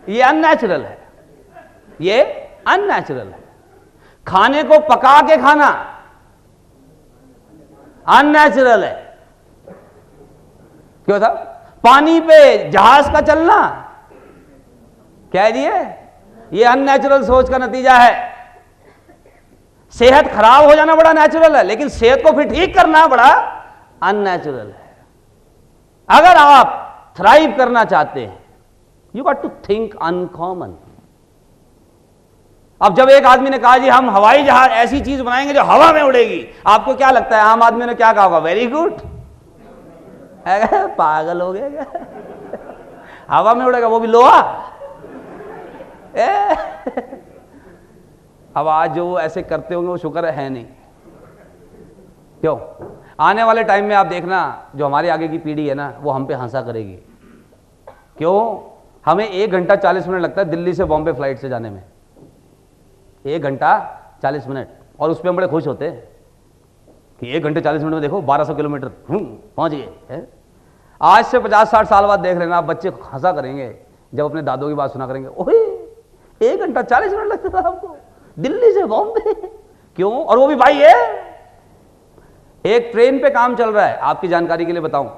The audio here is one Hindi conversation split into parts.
ये अननेचुरल है, ये अननेचुरल है। खाने को पका के खाना अननेचुरल है। क्यों था? पानी पे जहाज का चलना क्या है जी? ये अननेचुरल सोच का नतीजा है। सेहत खराब हो जाना बड़ा नेचुरल है, लेकिन सेहत को फिर ठीक करना बड़ा अननेचुरल है। अगर आप थ्राइव करना चाहते हैं, you got to think uncommon. अब जब एक आदमी ने कहा जी हम हवाई जहाज ऐसी चीज बनाएंगे जो हवा में उड़ेगी, आपको क्या लगता है आम आदमी ने क्या कहा होगा? Very good. पागल हो गया क्या? हवा में उड़ेगा, वो भी लोहा। अब आज जो ऐसे करते होंगे वो शुक्र है नहीं। क्यों? आने वाले टाइम में आप देखना, जो हमारे आगे की पीढ़ी है ना, वो हम पे हंसा करेगी। क्यों? हमें 1 घंटा 40 मिनट लगता है दिल्ली से बॉम्बे फ्लाइट से जाने में। 1 घंटा 40 मिनट, और उस पर हम बड़े खुश होते हैं कि 1 घंटे 40 मिनट में देखो 1200 किलोमीटर पहुंच गए। आज से 50-60 साल बाद देख लेना, बच्चे हंसा करेंगे जब अपने दादों की बात सुना करेंगे। ओए 1 घंटा 40 मिनट लगता था आपको दिल्ली से बॉम्बे? क्यों? और वो भी भाई है, एक ट्रेन पे काम चल रहा है। आपकी जानकारी के लिए बताऊं,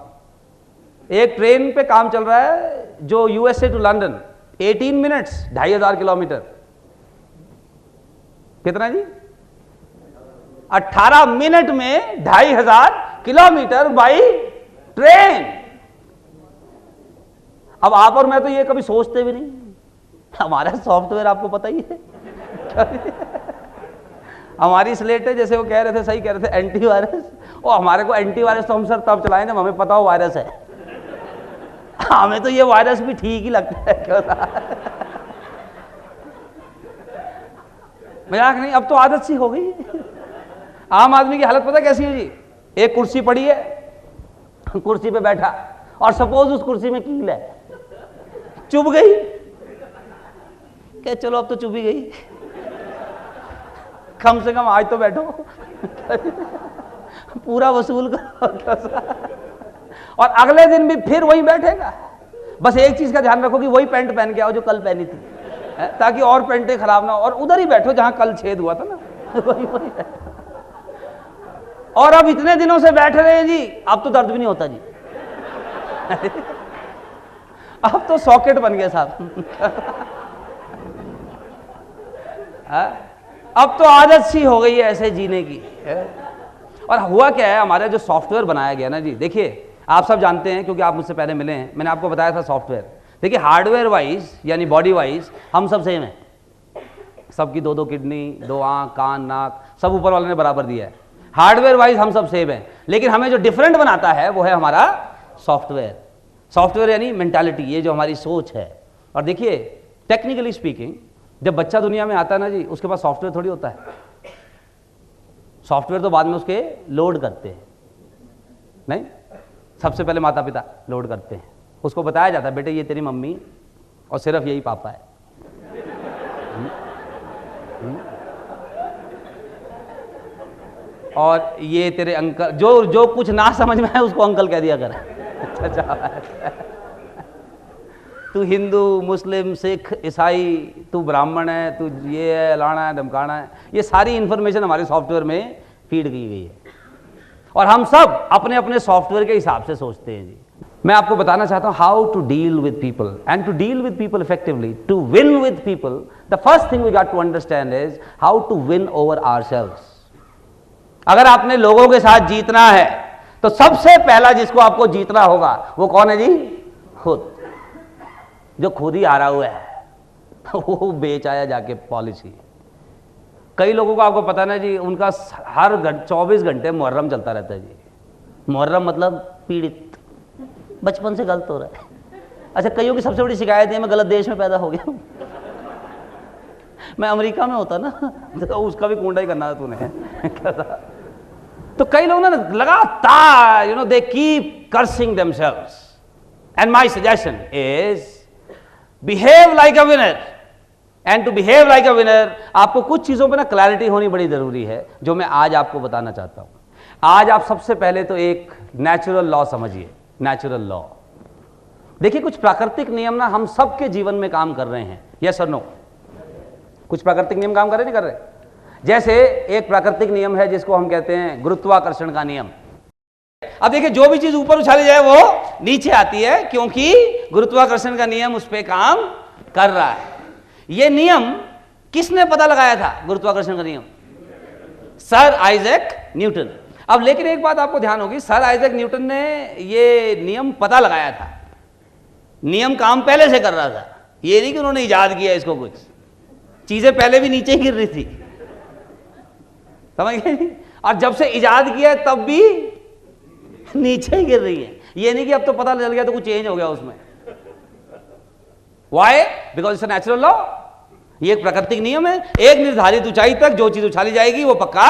एक ट्रेन पे काम चल रहा है जो USA to London, 18 minutes, 2500 kilometre. कितना जी? 18 मिनट में 2500 किलोमीटर बाई ट्रेन। अब आप और मैं तो ये कभी सोचते भी नहीं। हमारा सॉफ्टवेयर आपको पता ही है। हमारी स्लेट है, जैसे वो कह रहे थे, सही कह रहे थे, एंटीवायरस। और हमारे को एंटीवायरस तो हम सर तब चलाएं जब हमें पता हो वायरस है। हमें तो ये वायरस भी ठीक ही लगता है। क्यों? मजाक नहीं, अब तो आदत सी हो गई। आम आदमी की हालत पता कैसी है जी? एक कुर्सी पड़ी है, कुर्सी पे बैठा, और सपोज उस कुर्सी में कील है, चुभ गई। क्या चलो अब तो चुभ ही गई, कम से कम आज तो बैठो। पूरा वसूल करो। और अगले दिन भी फिर वही बैठेगा। बस एक चीज का ध्यान रखो कि वही पैंट पहन के आओ जो कल पहनी थी, ताकि और पैंटें खराब ना हो, और उधर ही बैठो जहां कल छेद हुआ था ना। वही और अब इतने दिनों से बैठ रहे हैं जी, अब तो दर्द भी नहीं होता जी। अब तो सॉकेट बन गया साहब। अब तो आदत सी हो गई है ऐसे जीने की। और हुआ क्या है, हमारा जो सॉफ्टवेयर बनाया गया ना जी, देखिए आप सब जानते हैं क्योंकि आप मुझसे पहले मिले हैं, मैंने आपको बताया था सॉफ्टवेयर। देखिए हार्डवेयर वाइज यानी बॉडी वाइज हम सब सेम है। सबकी 2-2 किडनी, 2 आंख, कान, नाक, सब ऊपर वाले ने बराबर दिया है। हार्डवेयर वाइज हम सब सेम है, लेकिन हमें जो डिफरेंट बनाता है वो है हमारा सॉफ्टवेयर। सॉफ्टवेयर यानी मेंटालिटी, ये जो हमारी सोच है। और देखिए टेक्निकली स्पीकिंग, जब बच्चा दुनिया में आता है ना जी, उसके पास सॉफ्टवेयर थोड़ी होता है। सॉफ्टवेयर तो बाद में उसके लोड करते हैं, नहीं, सबसे पहले माता पिता लोड करते हैं। उसको बताया जाता है बेटे ये तेरी मम्मी और सिर्फ यही पापा है। और ये तेरे अंकल, जो कुछ ना समझ में है उसको अंकल कह दिया कर। तू हिंदू, मुस्लिम, सिख, ईसाई, तू ब्राह्मण है, तू ये है, लाना है, धमकाना है, ये सारी इंफॉर्मेशन हमारे सॉफ्टवेयर में फीड की गई है। और हम सब अपने अपने सॉफ्टवेयर के हिसाब से सोचते हैं जी। मैं आपको बताना चाहता हूं how to deal with people, and to deal with people effectively, to win with people, the first thing we got to understand is how to win over ourselves. अगर आपने लोगों के साथ जीतना है तो सबसे पहला जिसको आपको जीतना होगा वो कौन है जी? खुद। जो खुद ही हारा हुआ है वो बेच आया जाके पॉलिसी। कई लोगों को आपको पता ना जी, उनका हर 24 घंटे मुहर्रम चलता रहता है जी। मुहर्रम मतलब पीड़ित, बचपन से गलत हो रहा है। अच्छा, कईयों की सबसे बड़ी शिकायत है मैं गलत देश में पैदा हो गया। मैं अमेरिका में होता ना तो उसका भी कुंडा ही करना था तूने। तो कई लोग ना लगातार they keep cursing themselves, and my suggestion is behave like a winner. And to behave like a winner आपको कुछ चीजों पे ना क्लैरिटी होनी बड़ी जरूरी है, जो मैं आज आपको बताना चाहता हूं। आज आप सबसे पहले तो एक नेचुरल लॉ समझिए। नेचुरल लॉ, देखिए कुछ प्राकृतिक नियम ना हम सबके जीवन में काम कर रहे हैं, यस और नो? कुछ प्राकृतिक नियम काम कर रहे नहीं कर रहे? जैसे एक प्राकृतिक नियम है जिसको हम कहते हैं गुरुत्वाकर्षण का नियम। अब देखिए जो भी चीज ऊपर उछाली जाए वो नीचे आती है, क्योंकि गुरुत्वाकर्षण का नियम उस पर काम कर रहा है। यह नियम किसने पता लगाया था? गुरुत्वाकर्षण का नियम सर आइजैक न्यूटन। अब लेकिन एक बात आपको ध्यान होगी, सर आइजैक न्यूटन ने ये नियम पता लगाया था, नियम काम पहले से कर रहा था। ये नहीं कि उन्होंने इजाद किया इसको, कुछ चीजें पहले भी नीचे गिर रही थी, समझ गए? और जब से इजाद किया तब भी नीचे ही गिर रही है। ये नहीं कि अब तो पता चल गया तो कुछ चेंज हो गया उसमें। Why? Because it's a natural law. ये एक प्राकृतिक नियम है, एक निर्धारित ऊंचाई तक जो चीज उछाली जाएगी वो पक्का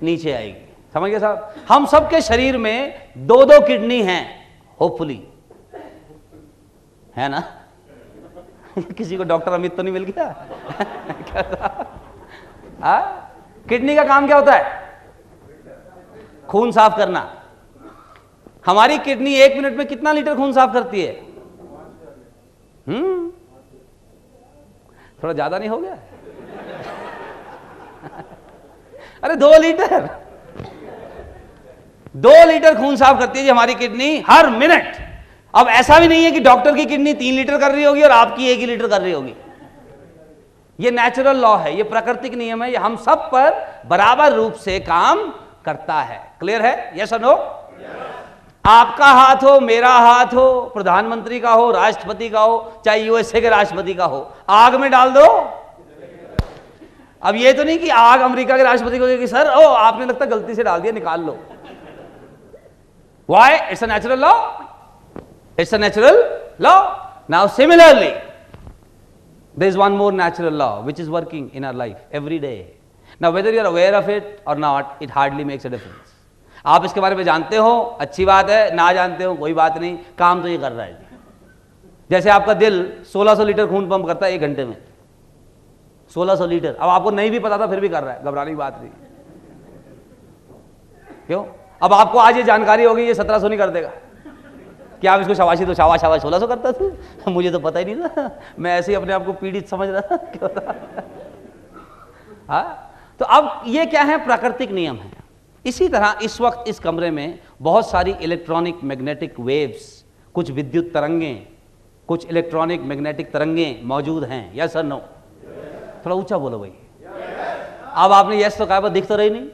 नीचे आएगी। समझ गए साहब? हम सबके शरीर में दो दो किडनी हैं, होपफुली, है ना? किसी को डॉक्टर अमित तो नहीं मिल गया? किडनी का काम क्या होता है? खून साफ करना। हमारी किडनी 1 मिनट में कितना लीटर खून साफ करती है? थोड़ा ज्यादा नहीं हो गया? अरे 2 लीटर, 2 लीटर खून साफ करती है जी हमारी किडनी हर मिनट। अब ऐसा भी नहीं है कि डॉक्टर की किडनी 3 लीटर कर रही होगी और आपकी 1 ही लीटर कर रही होगी। ये नेचुरल लॉ है, ये प्राकृतिक नियम है, ये हम सब पर बराबर रूप से काम करता है। क्लियर है? यस और नो? आपका हाथ हो, मेरा हाथ हो, प्रधानमंत्री का हो, राष्ट्रपति का हो, चाहे यूएसए के राष्ट्रपति का हो, आग में डाल दो। अब ये तो नहीं कि आग अमेरिका के राष्ट्रपति को कि सर ओ आपने लगता गलती से डाल दिया, निकाल लो। Why? It's a natural law, it's a natural law. Now similarly there is one more natural law which is working in our life every day. Now whether you are aware of it or not, it hardly makes a difference. आप इसके बारे में जानते हो अच्छी बात है, ना जानते हो कोई बात नहीं, काम तो ये कर रहा है। जैसे आपका दिल 1600 लीटर खून पंप करता है 1 घंटे में, 1600 लीटर। अब आपको नहीं भी पता था फिर भी कर रहा है, घबराने की बात नहीं। क्यों? अब आपको आज ये जानकारी होगी, ये 1700 नहीं कर देगा कि आप इसको शाबाशी तो शाबाश शाबाश 1600 करता था, मुझे तो पता ही नहीं था, मैं ऐसे ही अपने आप को पीड़ित समझ रहा था। क्या होता? हाँ, तो अब ये क्या है? प्राकृतिक नियम है। इसी तरह इस वक्त इस कमरे में बहुत सारी इलेक्ट्रॉनिक मैग्नेटिक वेव्स, कुछ विद्युत तरंगें, कुछ इलेक्ट्रॉनिक मैग्नेटिक तरंगें मौजूद हैं। यस और नो? थोड़ा ऊंचा बोलो भाई। अब आपने यस तो कहा, दिख तो रही नहीं।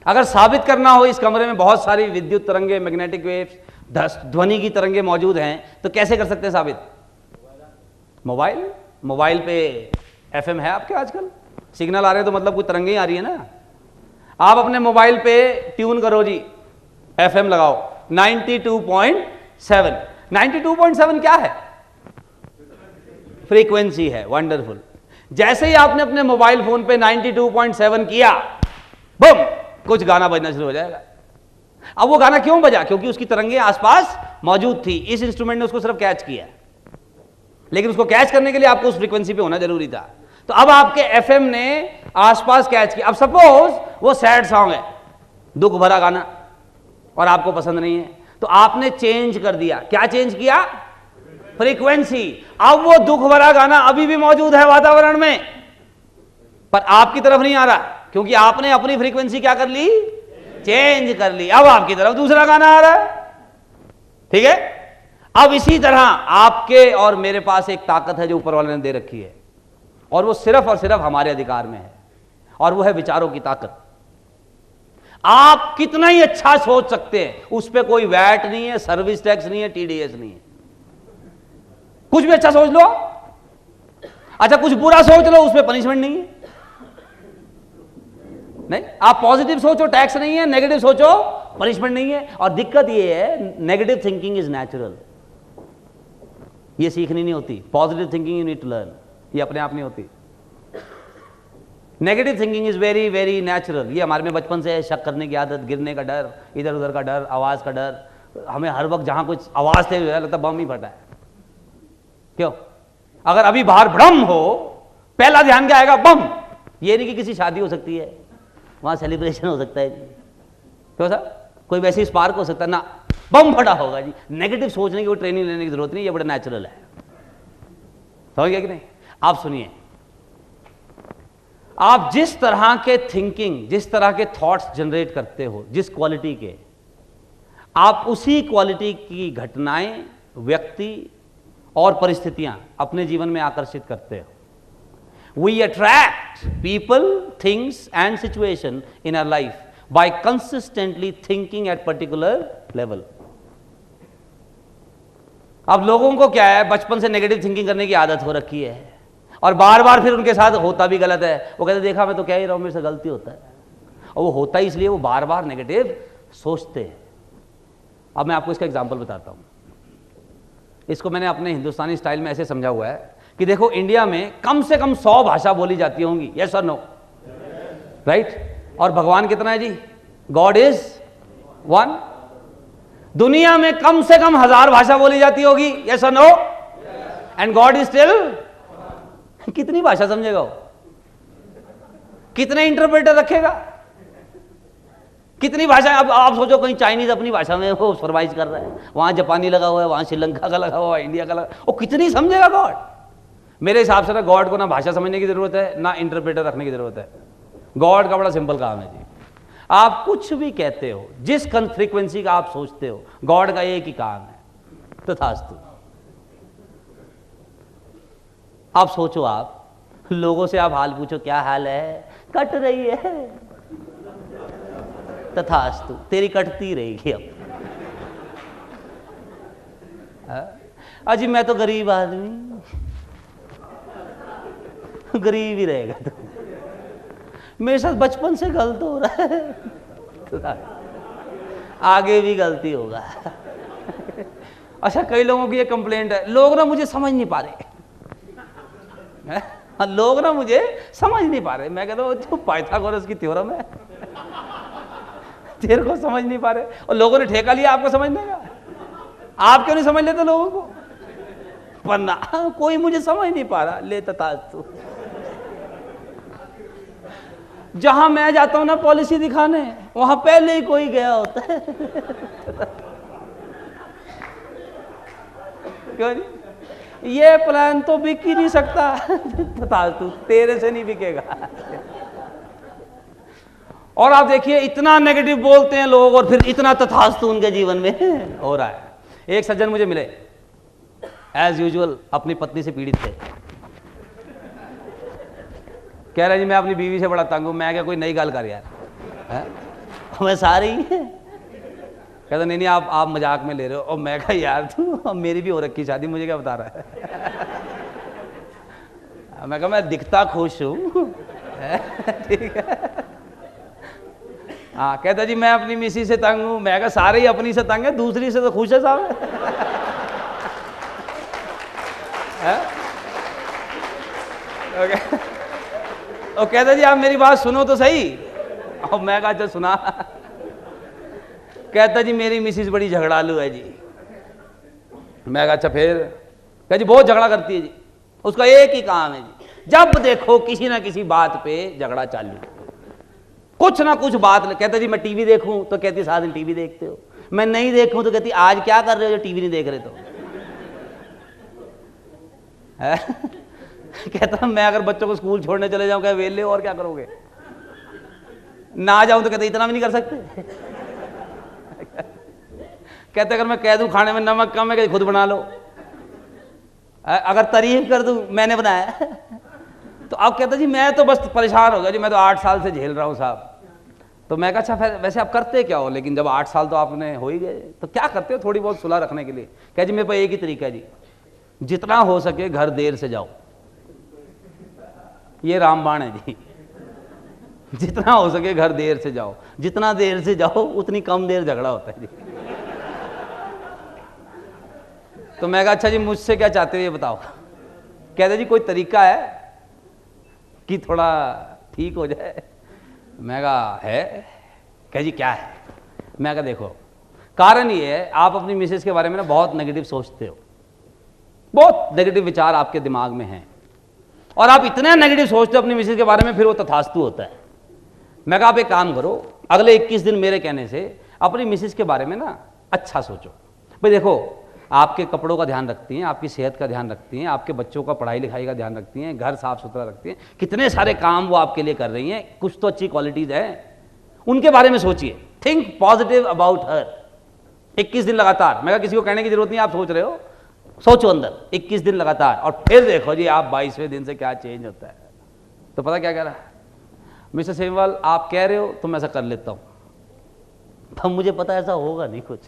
अगर साबित करना हो इस कमरे में बहुत सारी विद्युत तरंगें, मैग्नेटिक वेव्स, ध्वनि की तरंगें मौजूद हैं, तो कैसे कर सकते हैं साबित? मोबाइल पे एफएम है आपके, आजकल सिग्नल आ रहे हैं तो मतलब कोई तरंगें आ रही है ना। आप अपने मोबाइल पे ट्यून करो जी, एफएम लगाओ 92.7। 92.7 क्या है? फ्रीक्वेंसी है। वंडरफुल। जैसे ही आपने अपने मोबाइल फोन पे 92.7 किया, बम, कुछ गाना बजना शुरू हो जाएगा। अब वो गाना क्यों बजा? क्योंकि उसकी तरंगें आसपास मौजूद थी। इस इंस्ट्रूमेंट ने उसको सिर्फ कैच किया, लेकिन उसको कैच करने के लिए आपको उस फ्रीक्वेंसी पे होना जरूरी था। तो अब आपके एफएम ने आसपास कैच किया। अब सपोज वो सैड सॉन्ग है, दुख भरा गाना, और आपको पसंद नहीं है, तो आपने चेंज कर दिया। क्या चेंज किया? फ्रीक्वेंसी। अब वो दुख भरा गाना अभी भी मौजूद है वातावरण में, पर आपकी तरफ नहीं आ रहा, क्योंकि आपने अपनी फ्रीक्वेंसी क्या कर ली? चेंज कर ली। अब आपकी तरफ दूसरा गाना आ रहा है। ठीक है? अब इसी तरह आपके और मेरे पास एक ताकत है जो ऊपर वाले ने दे रखी है, और वो सिर्फ और सिर्फ हमारे अधिकार में है, और वो है विचारों की ताकत। आप कितना ही अच्छा सोच सकते हैं, उस पर कोई वैट नहीं है, सर्विस टैक्स नहीं है, टीडीएस नहीं है। कुछ भी अच्छा सोच लो, अच्छा कुछ बुरा सोच लो, उस पर पनिशमेंट नहीं है। नहीं, आप पॉजिटिव सोचो, टैक्स नहीं है, नेगेटिव सोचो, पनिशमेंट नहीं है। और दिक्कत ये है, नेगेटिव थिंकिंग इज नेचुरल, ये सीखनी नहीं होती। Positive thinking you need to learn, ये अपने आप नहीं होती। Negative thinking is very very natural. ये हमारे में बचपन से है, शक करने की आदत, गिरने का डर, इधर उधर का डर, आवाज का डर। हमें हर वक्त जहां कुछ आवाज से लगता बम ही फटा है। क्यों? अगर अभी बाहर भ्रम हो, पहला ध्यान क्या आएगा? बम। ये नहीं कि किसी शादी हो सकती है, वहां सेलिब्रेशन हो सकता है। क्यों सर? कोई वैसी स्पार्क हो सकता है ना, बम फटा होगा जी। नेगेटिव सोचने की कोई ट्रेनिंग लेने की जरूरत नहीं, ये बड़ा नेचुरल है। समझ गया कि नहीं? आप सुनिए, आप जिस तरह के थिंकिंग, जिस तरह के थॉट्स जनरेट करते हो, जिस क्वालिटी के, आप उसी क्वालिटी की घटनाएं, व्यक्ति और परिस्थितियां अपने जीवन में आकर्षित करते हो। We attract people, things and situation in our life by consistently thinking at particular level. अब लोगों को क्या है, बचपन से नेगेटिव थिंकिंग करने की आदत हो रखी है, और बार बार फिर उनके साथ होता भी गलत है। वो कहते देखा मैं तो कह ही रहा हूं मेरे से गलती होता है, और वो होता ही इसलिए वो बार बार नेगेटिव सोचते हैं। अब मैं आपको इसका एग्जांपल बताता हूं। इसको मैंने अपने हिंदुस्तानी स्टाइल में ऐसे समझा हुआ है कि देखो, इंडिया में कम से कम 100 भाषा बोली जाती होंगी, यस और नो, राइट? और भगवान कितना है जी? God is one. दुनिया में कम से कम 1000 भाषा बोली जाती होगी, यस और no, and God is still. कितनी भाषा समझेगा वो? कितने इंटरप्रेटर रखेगा? कितनी भाषा? अब आप सोचो, कहीं चाइनीज अपनी भाषा में वो फरमाइश कर रहा है, वहां जापानी लगा हुआ है, वहां श्रीलंका का लगा हुआ है, इंडिया का लगा, वो कितनी समझेगा गॉड? मेरे हिसाब से ना गॉड को ना भाषा समझने की जरूरत है, ना इंटरप्रेटर रखने की जरूरत है। गॉड का बड़ा सिंपल काम है जी। आप कुछ भी कहते हो, जिस फ्रीक्वेंसी का आप सोचते हो, गॉड का एक ही काम है, तथास्तु। आप सोचो, आप लोगों से आप हाल पूछो, क्या हाल है? कट रही है, तथास्तु, तेरी कटती रहेगी। अब अजी मैं तो गरीब आदमी, गरीब ही रहेगा तो, मेरे साथ बचपन से गलत हो रहा है, आगे भी गलती होगा। अच्छा, कई लोगों की ये कंप्लेंट है, लोग ना मुझे समझ नहीं पा रहे, लोग ना मुझे समझ नहीं पा रहे। मैं कहता हूँ जो पाइथागोरस की थ्योरम है, तेरे को समझ नहीं पा रहे, और लोगों ने ठेका लिया आपको समझने का। आप क्यों नहीं समझ लेते लोगों को? वरना कोई मुझे समझ नहीं पा रहा, ले तथास्तु। जहां मैं जाता हूं ना पॉलिसी दिखाने, वहां पहले ही कोई गया होता है। क्यों नहीं? ये प्लान तो बिक ही नहीं सकता, तथास्तु, तेरे से नहीं बिकेगा। और आप देखिए, इतना नेगेटिव बोलते हैं लोग, और फिर इतना तथास्तु उनके जीवन में हो रहा है। एक सज्जन मुझे मिले, एज यूजुअल अपनी पत्नी से पीड़ित थे। कह रहे जी मैं अपनी बीवी से बड़ा तंग हूं। मैं क्या, कोई नई गाल कर यार है? मैं सारी कहता नहीं नहीं, आप मजाक में ले रहे हो। और मैं कहा यार तू, मेरी भी हो रखी शादी, मुझे क्या बता रहा है? मैं कहा मैं दिखता खुश हूं, ठीक है। हाँ, कहता जी मैं अपनी मिसी से तंग हूं। मैं कहा सारे ही अपनी से तंग है, दूसरी से तो खुश है साहब। और कहता जी आप मेरी बात सुनो तो सही। और मैं कहा अच्छा सुना। कहता जी मेरी मिसिस बड़ी झगड़ालू है जी। मैं कहा अच्छा फिर? कह जी बहुत झगड़ा करती है जी, उसका एक ही काम है जी, जब देखो किसी ना किसी बात पे झगड़ा चालू, कुछ ना कुछ बात। कहता जी मैं टीवी देखूं तो कहती सारा दिन टीवी देखते हो, मैं नहीं देखूं तो कहती आज क्या कर रहे हो जो टीवी नहीं देख रहे तो। कहता मैं अगर बच्चों को स्कूल छोड़ने चले जाऊं, क्या वेले और क्या करोगे? ना जाऊं तो कहते इतना भी नहीं कर सकते। कहते अगर मैं कह दूं खाने में नमक कम है, कहते खुद बना लो। अगर तारीफ कर दूं मैंने बनाया तो अब कहता जी मैं तो बस परेशान हो गया जी, मैं तो 8 साल से झेल रहा हूं साहब। तो मैं कहा अच्छा फिर वैसे आप करते क्या हो? लेकिन जब 8 साल तो आपने हो ही गए, तो क्या करते हो थोड़ी बहुत सुलह रखने के लिए? कह जी मेरे पास एक ही तरीका है जी, जितना हो सके घर देर से जाओ। ये रामबाण है जी, जितना हो सके घर देर से जाओ, जितना देर से जाओ उतनी कम देर झगड़ा होता है जी। तो मैं कहा अच्छा जी मुझसे क्या चाहते हो ये बताओ। कहते जी कोई तरीका है कि थोड़ा ठीक हो जाए? मैं कहा है। कह जी क्या है? मैं कहा देखो कारण ये है, आप अपनी मिसेस के बारे में ना बहुत नेगेटिव सोचते हो, बहुत नेगेटिव विचार आपके दिमाग में हैं, और आप इतने नेगेटिव सोचते हो अपनी मिसेस के बारे में, फिर वो तथास्तु होता है। मैं कहा आप एक काम करो, अगले 21 दिन मेरे कहने से अपनी मिसेस के बारे में ना अच्छा सोचो भाई। देखो, आपके कपड़ों का ध्यान रखती हैं, आपकी सेहत का ध्यान रखती हैं, आपके बच्चों का पढ़ाई लिखाई का ध्यान रखती हैं, घर साफ सुथरा रखती हैं, कितने सारे काम वो आपके लिए कर रही हैं, कुछ तो अच्छी क्वालिटीज हैं, उनके बारे में सोचिए। Think positive about her. 21 दिन लगातार, मैं किसी को कहने की जरूरत नहीं, आप सोच रहे हो, सोचो अंदर 21 दिन लगातार, और फिर देखो जी आप 22वें दिन से क्या चेंज होता है। तो पता क्या कह रहा है, मिस्टर सेमवाल आप कह रहे हो तो मैं ऐसा कर लेता हूं, तो मुझे पता है ऐसा होगा नहीं कुछ।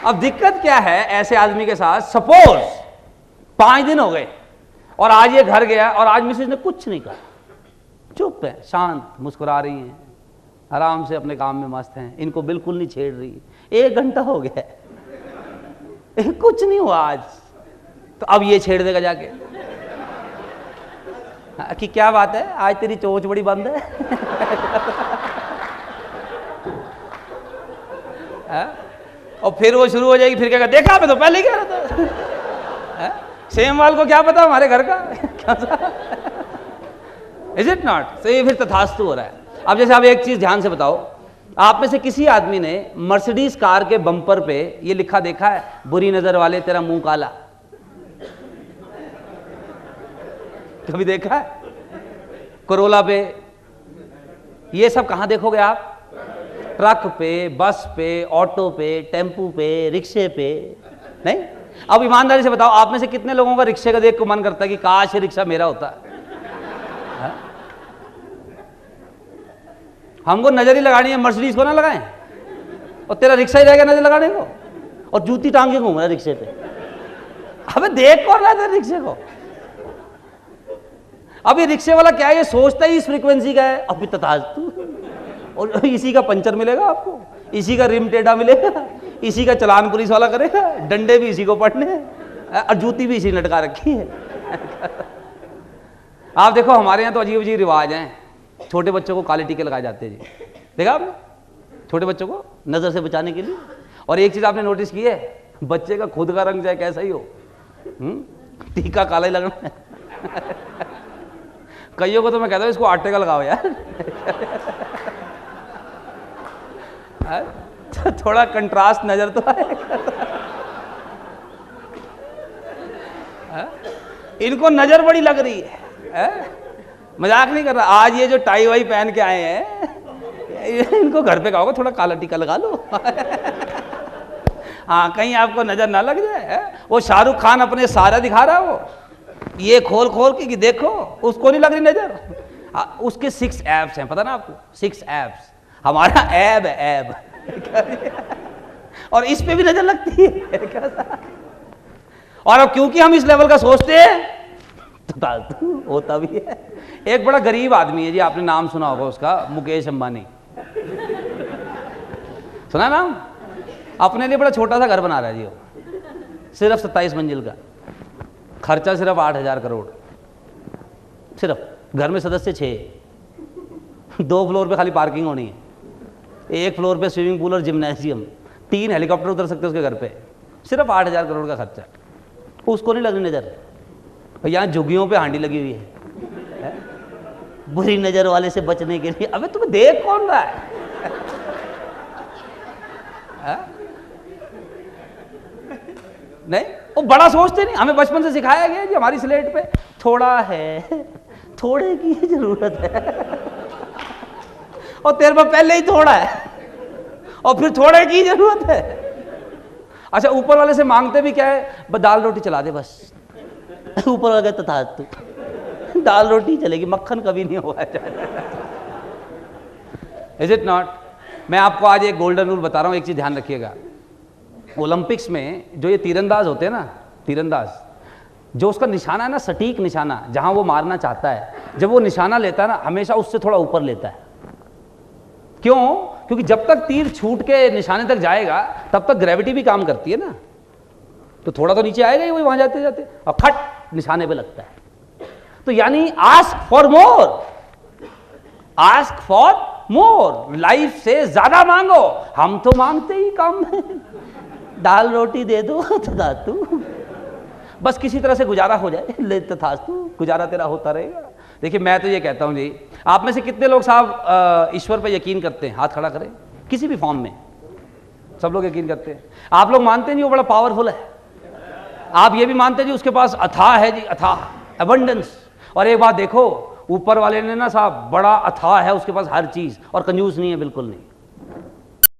अब दिक्कत क्या है ऐसे आदमी के साथ, सपोज 5 दिन हो गए और आज ये घर गया और आज मिसेज ने कुछ नहीं कहा, चुप है, शांत, मुस्कुरा रही हैं, आराम से अपने काम में मस्त हैं, इनको बिल्कुल नहीं छेड़ रही। 1 घंटा हो गया, कुछ नहीं हुआ आज, तो अब ये छेड़ देगा जाके कि क्या बात है आज तेरी चोंच बड़ी बंद है। और फिर वो शुरू हो जाएगी, फिर क्या देखा मैं तो पहले ही कह रहा था। सेमवाल को क्या पता हमारे घर का। Is it not? तो ये फिर तथास्तु हो रहा है। अब जैसे आप एक चीज ध्यान से बताओ, आप में से किसी आदमी ने मर्सिडीज कार के बम्पर पे ये लिखा देखा है, बुरी नजर वाले तेरा मुंह काला? कभी देखा है? कोरोला पे ये सब कहां देखोगे आप? ट्रक पे, बस पे, ऑटो पे, टेम्पू पे, रिक्शे पे, नहीं? अब ईमानदारी से बताओ, आप में से कितने लोगों का रिक्शे का देख को मन करता है कि काश ये रिक्शा मेरा होता है? हमको नजर ही लगानी है, मर्सिडीज को ना लगाएं, और तेरा रिक्शा ही रहेगा नजर लगाने को, और जूती टांग के घूम रहा है रिक्शे पे। अबे देख कौन रहा है तेरे रिक्शे को? अब ये रिक्शे वाला क्या है, ये सोचता ही इस फ्रीक्वेंसी का है, अभी तथास्तु, और इसी का पंचर मिलेगा आपको, इसी का रिम टेढ़ा मिलेगा, इसी का चलान पुलिस वाला करेगा, डंडे भी इसी को पड़ने हैं, और जूती भी इसी ने लटका रखी है। आप देखो हमारे यहाँ तो अजीब अजीब रिवाज हैं, छोटे बच्चों को काले टीके लगाए जाते हैं जी, देखा आपने? छोटे बच्चों को नजर से बचाने के लिए। और एक चीज आपने नोटिस की है, बच्चे का खुद का रंग चाहे कैसा ही हो, टीका काला ही लगना है। कईयों को तो मैं कहता हूँ इसको आटे का लगाओ यार। थोड़ा कंट्रास्ट नजर तो आएगा। इनको नजर बड़ी लग रही है, मजाक नहीं कर रहा। आज ये जो टाई वाई पहन के आए हैं, इनको घर पे कहोगे थोड़ा काला टीका लगा लो। हाँ, कहीं आपको नजर ना लग जाए। वो शाहरुख खान अपने सारा दिखा रहा है, वो ये खोल खोल के कि देखो, उसको नहीं लग रही नजर। उसके 6 एब्स हैं, पता ना आपको? 6 एब्स, हमारा ऐब है ऐब। और इस पे भी नजर लगती है। और अब क्योंकि हम इस लेवल का सोचते हैं तो होता भी है। एक बड़ा गरीब आदमी है जी, आपने नाम सुना होगा उसका, मुकेश अंबानी, सुना नाम? अपने लिए बड़ा छोटा सा घर बना रहा है जी, वो सिर्फ 27 मंजिल का, खर्चा सिर्फ 8,000 करोड़। सिर्फ घर में सदस्य 6, 2 फ्लोर पे खाली पार्किंग होनी है, 1 फ्लोर पे स्विमिंग पूल और जिम्नेशियम, 3 हेलीकॉप्टर उतर सकते उसके घर पे, सिर्फ 8,000 करोड़ का खर्चा। उसको नहीं लग रही नजर। यहाँ झुग्गियों पे हांडी लगी हुई है, बुरी नजर वाले से बचने के लिए। अबे तुम्हें देख कौन रहा है? नहीं, वो बड़ा सोचते नहीं। हमें बचपन से सिखाया गया जी, हमारी स्लेट पे थोड़ा है, थोड़े की जरूरत है, और तेरे पे पहले ही थोड़ा है और फिर थोड़े की जरूरत है। अच्छा, ऊपर वाले से मांगते भी क्या है? बस दाल रोटी चला दे बस। ऊपर वाले तथास्तु, दाल रोटी चलेगी, मक्खन कभी नहीं हुआ। Is it not? मैं आपको आज एक गोल्डन रूल बता रहा हूं, एक चीज ध्यान रखिएगा। ओलंपिक्स में जो ये तीरंदाज होते हैं ना, तीरंदाज, जो उसका निशाना है ना, सटीक निशाना, जहां वो मारना चाहता है, जब वो निशाना लेता है ना, हमेशा उससे थोड़ा ऊपर लेता है। क्यों? क्योंकि जब तक तीर छूट के निशाने तक जाएगा तब तक ग्रेविटी भी काम करती है ना, तो थोड़ा तो नीचे आएगा ही वही, वहां जाते जाते, और खट निशाने पे लगता है। तो यानी ask for more, ask for more, life से ज्यादा मांगो। हम तो मांगते ही कम है, दाल रोटी दे दो तथास्तु, बस किसी तरह से गुजारा हो जाए, ले तथास्तु, गुजारा तेरा होता रहेगा। देखिए मैं तो ये कहता हूँ जी, आप में से कितने लोग साहब ईश्वर पर यकीन करते हैं? हाथ खड़ा करें। किसी भी फॉर्म में सब लोग यकीन करते हैं। आप लोग मानते हैं जी वो बड़ा पावरफुल है? आप ये भी मानते हैं जी उसके पास अथाह है जी, अथाह अबंडेंस। और एक बात देखो, ऊपर वाले ने ना साहब बड़ा अथाह है उसके पास हर चीज, और कंजूस नहीं है, बिल्कुल नहीं।